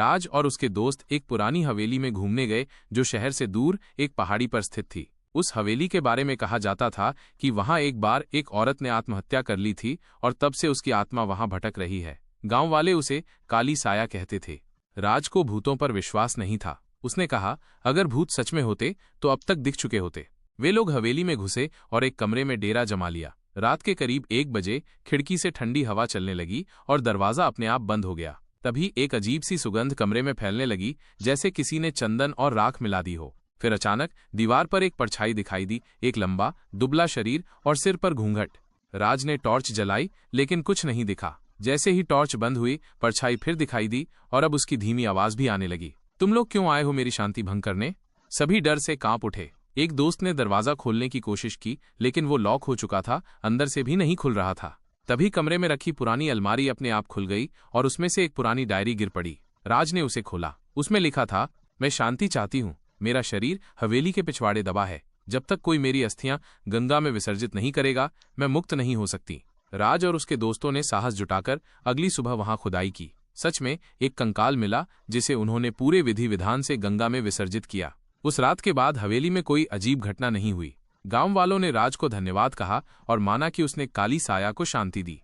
राज और उसके दोस्त एक पुरानी हवेली में घूमने गए जो शहर से दूर एक पहाड़ी पर स्थित थी। उस हवेली के बारे में कहा जाता था कि वहां एक बार एक औरत ने आत्महत्या कर ली थी और तब से उसकी आत्मा वहां भटक रही है। गांव वाले उसे काली साया कहते थे। राज को भूतों पर विश्वास नहीं था। उसने कहा, अगर भूत सच में होते तो अब तक दिख चुके होते। वे लोग हवेली में घुसे और एक कमरे में डेरा जमा लिया। रात के करीब 1 बजे खिड़की से ठंडी हवा चलने लगी और दरवाजा अपने आप बंद हो गया। तभी एक अजीब सी सुगंध कमरे में फैलने लगी, जैसे किसी ने चंदन और राख मिला दी हो। फिर अचानक दीवार पर एक परछाई दिखाई दी, एक लंबा दुबला शरीर और सिर पर घूंघट। राज ने टॉर्च जलाई लेकिन कुछ नहीं दिखा। जैसे ही टॉर्च बंद हुई, परछाई फिर दिखाई दी और अब उसकी धीमी आवाज भी आने लगी। तुम लोग क्यों आए हो मेरी शांति भंग करने? सभी डर से कांप उठे। एक दोस्त ने दरवाजा खोलने की कोशिश की लेकिन वो लॉक हो चुका था, अंदर से भी नहीं खुल रहा था। तभी कमरे में रखी पुरानी अलमारी अपने आप खुल गई और उसमें से एक पुरानी डायरी गिर पड़ी। राज ने उसे खोला। उसमें लिखा था, मैं शांति चाहती हूँ। मेरा शरीर हवेली के पिछवाड़े दबा है। जब तक कोई मेरी अस्थियां गंगा में विसर्जित नहीं करेगा, मैं मुक्त नहीं हो सकती। राज और उसके दोस्तों ने साहस जुटाकर अगली सुबह वहां खुदाई की। सच में एक कंकाल मिला जिसे उन्होंने पूरे विधि विधान से गंगा में विसर्जित किया। उस रात के बाद हवेली में कोई अजीब घटना नहीं हुई। गांव वालों ने राज को धन्यवाद कहा और माना कि उसने काली साया को शांति दी।